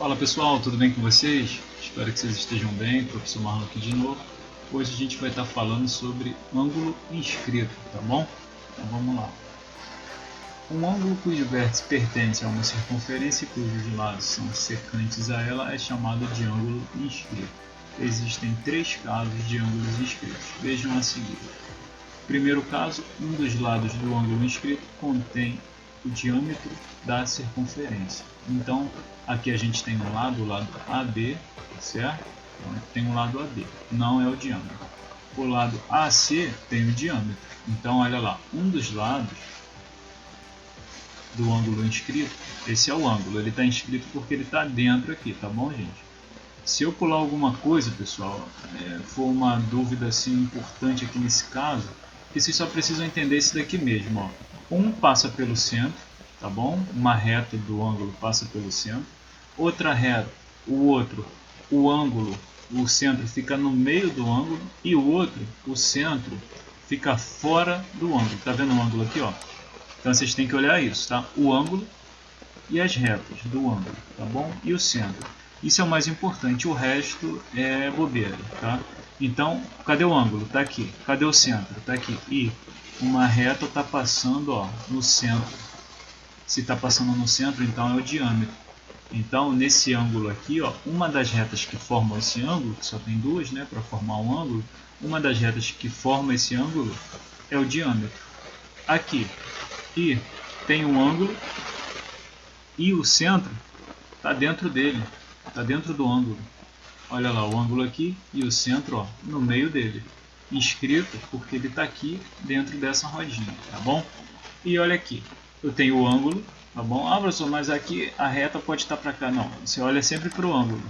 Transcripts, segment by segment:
Fala pessoal, tudo bem com vocês? Espero que vocês estejam bem, professor Marlon aqui de novo. Hoje a gente vai estar falando sobre ângulo inscrito, tá bom? Então vamos lá. Um ângulo cujo vértice pertence a uma circunferência e cujos lados são secantes a ela é chamado de ângulo inscrito. Existem três casos de ângulos inscritos, vejam a seguir. Primeiro caso, um dos lados do ângulo inscrito contém o diâmetro da circunferência. Então, aqui a gente tem um lado, o lado AB, certo? Então, tem um lado AB, não é o diâmetro. O lado AC tem o diâmetro. Então, olha lá, um dos lados do ângulo inscrito, esse é o ângulo, ele está inscrito porque ele está dentro aqui, tá bom, gente? Se eu pular alguma coisa, pessoal, for uma dúvida assim importante aqui nesse caso, que vocês só precisam entender isso daqui mesmo, ó. Um passa pelo centro, tá bom? Uma reta do ângulo passa pelo centro. Outra reta, o ângulo, o centro fica no meio do ângulo e o outro, o centro, fica fora do ângulo. Tá vendo o ângulo aqui, ó? Então vocês têm que olhar isso, tá? O ângulo e as retas do ângulo, tá bom? E o centro. Isso é o mais importante, o resto é bobeira, tá? Então, cadê o ângulo? Tá aqui. Cadê o centro? Tá aqui. E uma reta está passando, ó, no centro. Se está passando no centro, então é o diâmetro. Então, nesse ângulo aqui, ó, uma das retas que formam esse ângulo, que só tem duas, né, para formar um ângulo, uma das retas que forma esse ângulo é o diâmetro. Aqui. E tem um ângulo e o centro está dentro dele. Está dentro do ângulo. Olha lá, o ângulo aqui e o centro, ó, no meio dele. Inscrito porque ele está aqui dentro dessa rodinha, tá bom? E olha aqui, eu tenho o ângulo, tá bom? Ah, professor, mas aqui a reta pode estar para cá. Não, você olha sempre para o ângulo.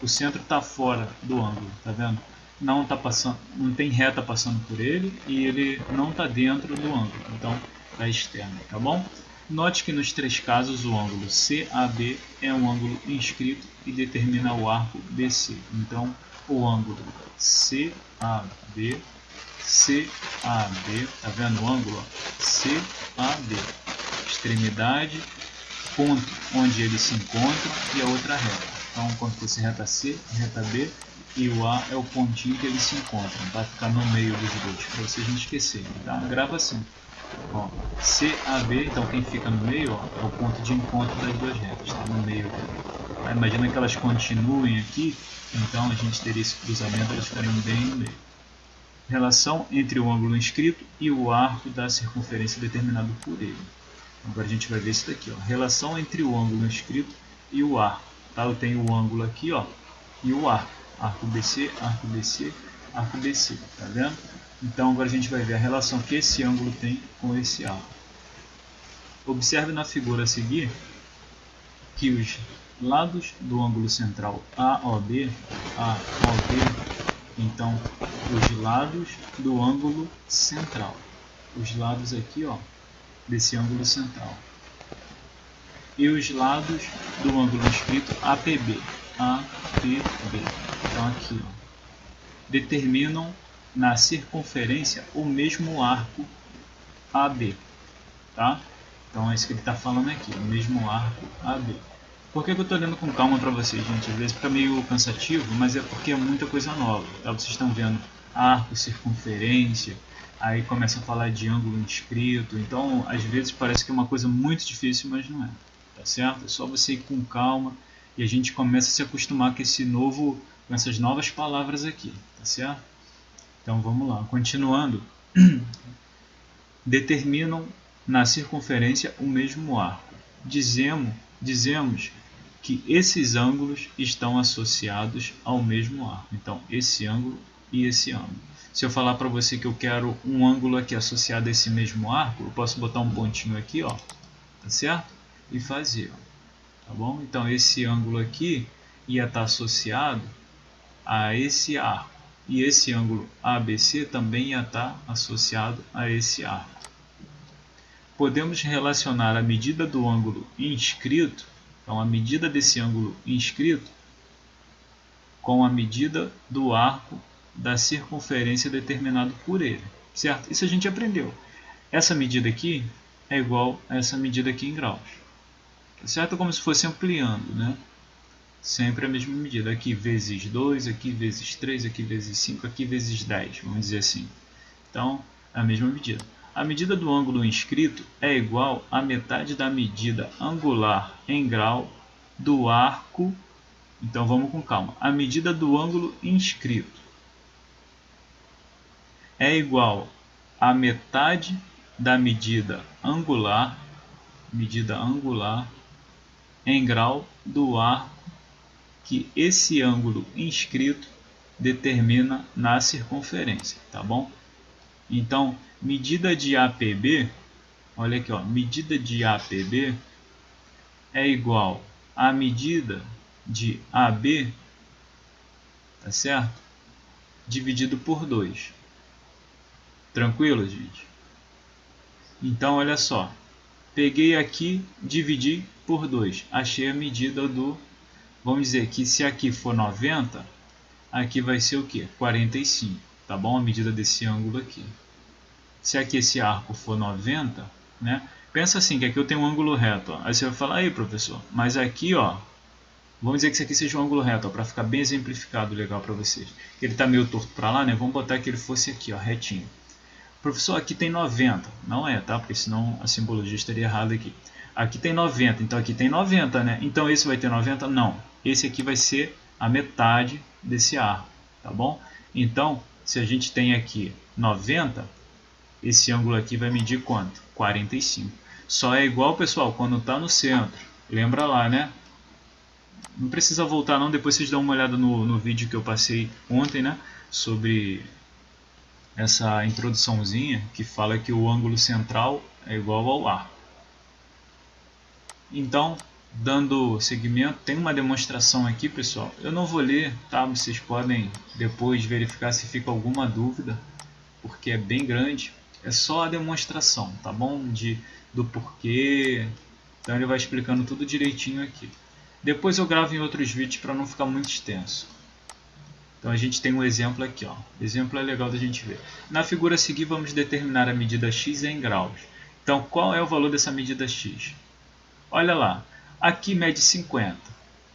O centro está fora do ângulo, tá vendo? Não tá passando, não tem reta passando por ele e ele não está dentro do ângulo. Então, está externo, tá bom? Note que nos três casos o ângulo CAB é um ângulo inscrito e determina o arco BC. Então, o ângulo CAB, tá vendo o ângulo? CAB, extremidade, ponto onde eles se encontram e a outra reta. Então, quando fosse reta C, reta B e o A é o pontinho que eles se encontram. Vai ficar no meio dos dois, para vocês não esquecerem, tá? Grava assim. Ó, CAB, então quem fica no meio, ó, é o ponto de encontro das duas retas, tá no meio aqui. Tá? Imagina que elas continuem aqui, então a gente teria esse cruzamento, elas ficariam bem no meio. Relação entre o ângulo inscrito e o arco da circunferência determinado por ele. Agora a gente vai ver isso daqui, ó. Relação entre o ângulo inscrito e o arco. Tá? Eu tenho o ângulo aqui, ó, e o arco. Arco BC, arco BC, arco BC, tá vendo? Então agora a gente vai ver a relação que esse ângulo tem com esse arco. Observe na figura a seguir que os lados do ângulo central AOB, então os lados do ângulo central, os lados aqui, ó, desse ângulo central, e os lados do ângulo inscrito APB, então aqui, ó, determinam na circunferência o mesmo arco AB, tá? Então é isso que ele está falando aqui, o mesmo arco AB. Por que eu estou lendo com calma para vocês, gente? Às vezes fica meio cansativo, mas é porque é muita coisa nova, tá? Vocês estão vendo arco, circunferência, aí começa a falar de ângulo inscrito, então às vezes parece que é uma coisa muito difícil, mas não é, tá certo? É só você ir com calma e a gente começa a se acostumar com com essas novas palavras aqui, tá certo? Então vamos lá, continuando. Determinam na circunferência o mesmo arco. Dizemos que esses ângulos estão associados ao mesmo arco. Então, esse ângulo e esse ângulo. Se eu falar para você que eu quero um ângulo aqui associado a esse mesmo arco, eu posso botar um pontinho aqui, ó, tá certo? E fazer, ó, tá bom? Então, esse ângulo aqui ia estar associado a esse arco. E esse ângulo ABC também ia estar associado a esse arco. Podemos relacionar a medida do ângulo inscrito, então a medida desse ângulo inscrito, com a medida do arco da circunferência determinado por ele, certo? Isso a gente aprendeu. Essa medida aqui é igual a essa medida aqui em graus, certo? Como se fosse ampliando, né? Sempre a mesma medida. Aqui vezes 2, aqui vezes 3, aqui vezes 5, aqui vezes 10, vamos dizer assim. Então, a mesma medida. A medida do ângulo inscrito é igual à metade da medida angular em grau do arco. Então, vamos com calma. A medida do ângulo inscrito é igual à metade da medida angular em grau do arco que esse ângulo inscrito determina na circunferência, tá bom? Então, medida de APB, olha aqui, ó, medida de APB é igual à medida de AB, tá certo? Dividido por 2. Tranquilo, gente? Então, olha só. Peguei aqui, dividi por 2. Achei a medida do... Vamos dizer que se aqui for 90, aqui vai ser o quê? 45, tá bom? A medida desse ângulo aqui. Se aqui esse arco for 90, né? Pensa assim, que aqui eu tenho um ângulo reto. Ó. Aí você vai falar, aí professor, mas aqui, ó, vamos dizer que isso aqui seja um ângulo reto, para ficar bem exemplificado, legal para vocês. Ele está meio torto para lá, né? Vamos botar que ele fosse aqui, ó, retinho. Professor, aqui tem 90. Não é, tá? Porque senão a simbologia estaria errada aqui. Aqui tem 90, então aqui tem 90, né? Então esse vai ter 90? Não. Esse aqui vai ser a metade desse arco, tá bom? Então, se a gente tem aqui 90, esse ângulo aqui vai medir quanto? 45. Só é igual, pessoal, quando está no centro. Lembra lá, né? Não precisa voltar não, depois vocês dão uma olhada no vídeo que eu passei ontem, né? Sobre essa introduçãozinha que fala que o ângulo central é igual ao arco. Então, dando seguimento, tem uma demonstração aqui, pessoal. Eu não vou ler, tá? Vocês podem depois verificar se fica alguma dúvida, porque é bem grande. É só a demonstração, tá bom? Do porquê. Então ele vai explicando tudo direitinho aqui. Depois eu gravo em outros vídeos para não ficar muito extenso. Então a gente tem um exemplo aqui, ó. O exemplo é legal da gente ver. Na figura a seguir vamos determinar a medida x em graus. Então qual é o valor dessa medida x? Olha lá, aqui mede 50.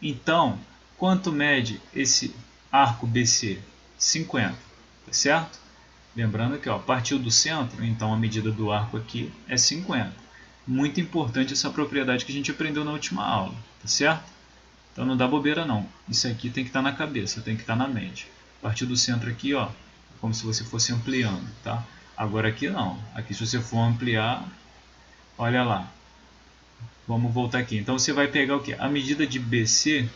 Então, quanto mede esse arco BC? 50, tá certo? Lembrando que ó, partiu do centro, então a medida do arco aqui é 50. Muito importante essa propriedade que a gente aprendeu na última aula, tá certo? Então não dá bobeira não. Isso aqui tem que estar na cabeça, tem que estar na mente. Partiu do centro aqui, ó, como se você fosse ampliando, tá? Agora aqui não. Aqui se você for ampliar, olha lá. Vamos voltar aqui. Então você vai pegar o quê? A medida de BC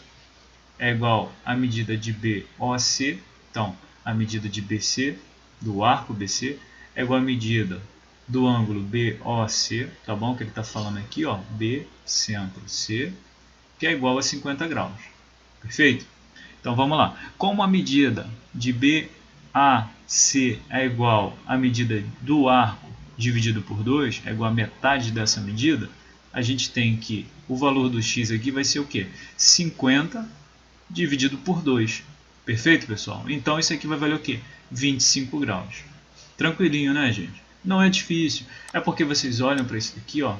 é igual à medida de BOC. Então, a medida de BC, do arco BC, é igual à medida do ângulo BOC, tá bom? Que ele está falando aqui, ó, B, centro, C, que é igual a 50 graus. Perfeito? Então vamos lá. Como a medida de BAC é igual à medida do arco dividido por 2, é igual a metade dessa medida, a gente tem que o valor do x aqui vai ser o quê? 50 dividido por 2. Perfeito, pessoal? Então isso aqui vai valer o quê? 25 graus. Tranquilinho, né, gente? Não é difícil. É porque vocês olham para isso aqui, ó.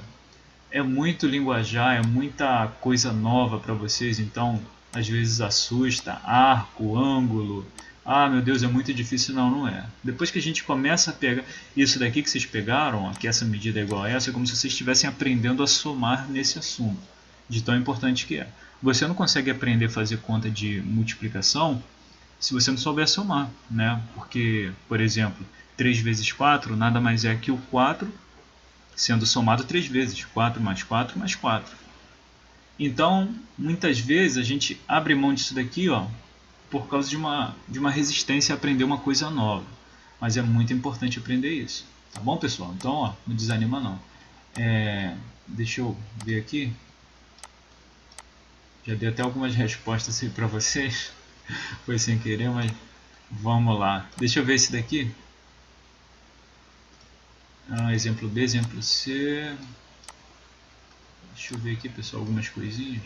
É muito linguajar, é muita coisa nova para vocês, então às vezes assusta, arco, ângulo. Ah, meu Deus, é muito difícil. Não, não é. Depois que a gente começa a pegar isso daqui que vocês pegaram, ó, que essa medida é igual a essa, é como se vocês estivessem aprendendo a somar nesse assunto, de tão importante que é. Você não consegue aprender a fazer conta de multiplicação se você não souber somar, né? Porque, por exemplo, 3 vezes 4 nada mais é que o 4 sendo somado 3 vezes, 4 mais 4 mais 4. Então, muitas vezes a gente abre mão disso daqui, ó, por causa de uma resistência a aprender uma coisa nova. Mas é muito importante aprender isso. Tá bom, pessoal? Então, ó, não desanima não. Deixa eu ver aqui. Já dei até algumas respostas aí para vocês. Foi sem querer, mas vamos lá. Deixa eu ver esse daqui. Exemplo B, exemplo C. Deixa eu ver aqui, pessoal, algumas coisinhas.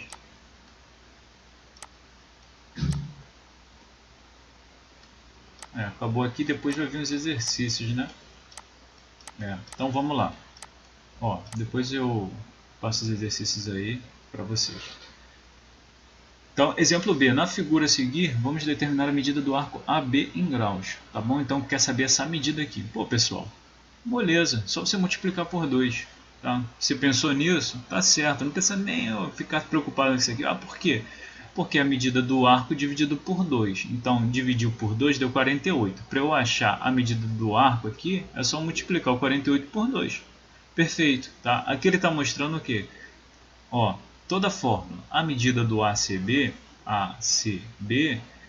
Acabou aqui, depois vai vir os exercícios, né? Então vamos lá. Depois eu passo os exercícios aí para vocês. Então, exemplo B, na figura a seguir, vamos determinar a medida do arco AB em graus, tá bom? Então, quer saber essa medida aqui. Pô, pessoal, moleza, só você multiplicar por 2, tá? Você pensou nisso? Tá certo, não precisa nem ficar preocupado com isso aqui. Ah, por quê? Porque a medida do arco dividido por 2. Então, dividiu por 2 deu 48. Para eu achar a medida do arco aqui, é só multiplicar o 48 por 2. Perfeito, tá? Aqui ele está mostrando o quê? Ó, toda fórmula, a medida do ACB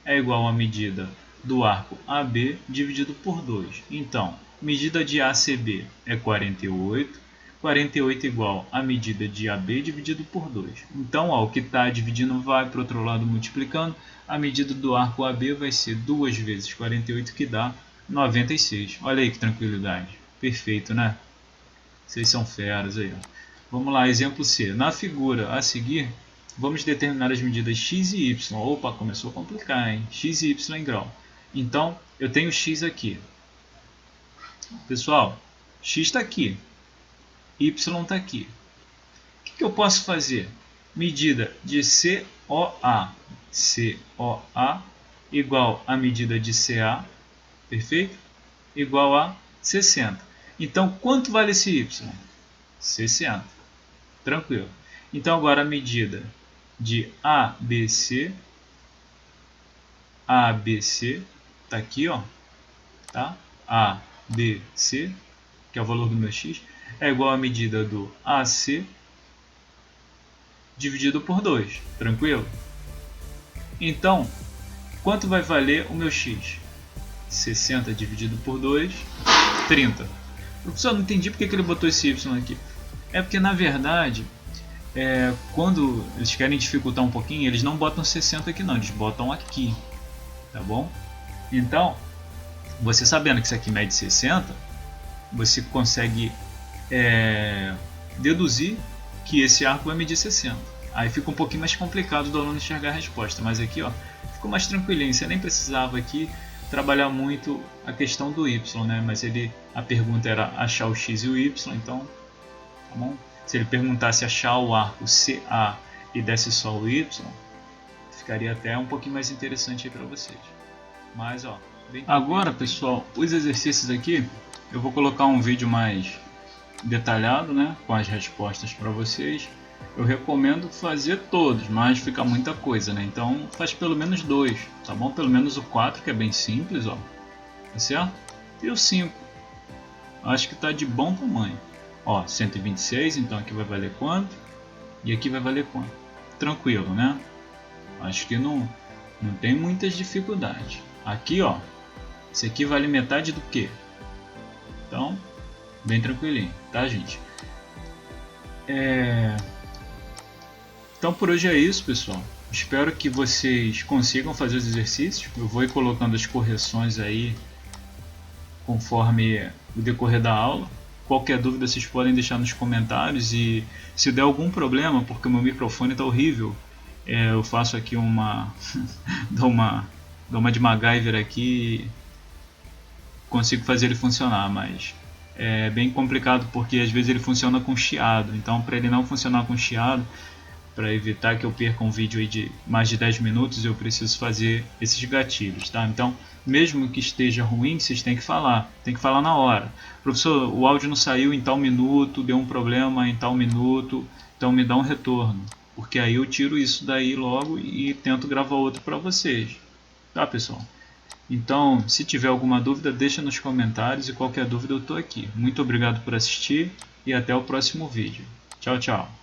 é igual à medida do arco AB dividido por 2. Então, medida de ACB é 48, 48 igual à medida de AB dividido por 2. Então, ó, o que está dividindo vai para o outro lado multiplicando, a medida do arco AB vai ser 2 vezes 48, que dá 96. Olha aí que tranquilidade. Perfeito, né? Vocês são feras aí, ó. Vamos lá, exemplo C. Na figura a seguir, vamos determinar as medidas x e y. Opa, começou a complicar, hein? X e y em grau. Então, eu tenho x aqui. Pessoal, x está aqui. Y está aqui. O que eu posso fazer? Medida de COA. COA igual a medida de CA, perfeito? Igual a 60. Então, quanto vale esse y? 60. Tranquilo. Então, agora a medida de ABC está aqui, ó, tá? ABC, que é o valor do meu x, é igual à medida do AC dividido por 2. Tranquilo? Então, quanto vai valer o meu x? 60 dividido por 2, 30. Professor, não entendi porque ele botou esse y aqui. É porque, na verdade, quando eles querem dificultar um pouquinho, eles não botam 60 aqui não, eles botam aqui, tá bom? Então, você sabendo que isso aqui mede 60, você consegue deduzir que esse arco vai medir 60. Aí fica um pouquinho mais complicado do aluno enxergar a resposta, mas aqui, ó, ficou mais tranquilinho, você nem precisava aqui trabalhar muito a questão do y, né? Mas a pergunta era achar o x e o y, então, tá bom? Se ele perguntasse achar o arco CA e desse só o y, ficaria até um pouquinho mais interessante aí para vocês. Mas, ó, agora, pessoal, os exercícios aqui, eu vou colocar um vídeo mais detalhado, né, com as respostas para vocês. Eu recomendo fazer todos, mas fica muita coisa, né? Então faz pelo menos 2, tá bom? Pelo menos o 4, que é bem simples, ó, tá certo? E o 5, acho que tá de bom tamanho. Ó, 126, então aqui vai valer quanto? E aqui vai valer quanto? Tranquilo, né? Acho que não tem muitas dificuldades. Aqui, ó, esse aqui vale metade do quê? Então, bem tranquilinho, tá, gente? Então por hoje é isso, pessoal. Espero que vocês consigam fazer os exercícios. Eu vou ir colocando as correções aí conforme o decorrer da aula. Qualquer dúvida vocês podem deixar nos comentários, e se der algum problema, porque o meu microfone está horrível, eu faço aqui dou uma de MacGyver aqui e consigo fazer ele funcionar, mas é bem complicado porque às vezes ele funciona com chiado. Então, para ele não funcionar com chiado, para evitar que eu perca um vídeo aí de mais de 10 minutos, eu preciso fazer esses gatilhos, tá? Então, mesmo que esteja ruim, vocês têm que falar na hora. Professor, o áudio não saiu em tal minuto, deu um problema em tal minuto, então me dá um retorno, porque aí eu tiro isso daí logo e tento gravar outro para vocês, tá, pessoal? Então, se tiver alguma dúvida, deixa nos comentários, e qualquer dúvida eu estou aqui. Muito obrigado por assistir e até o próximo vídeo. Tchau, tchau.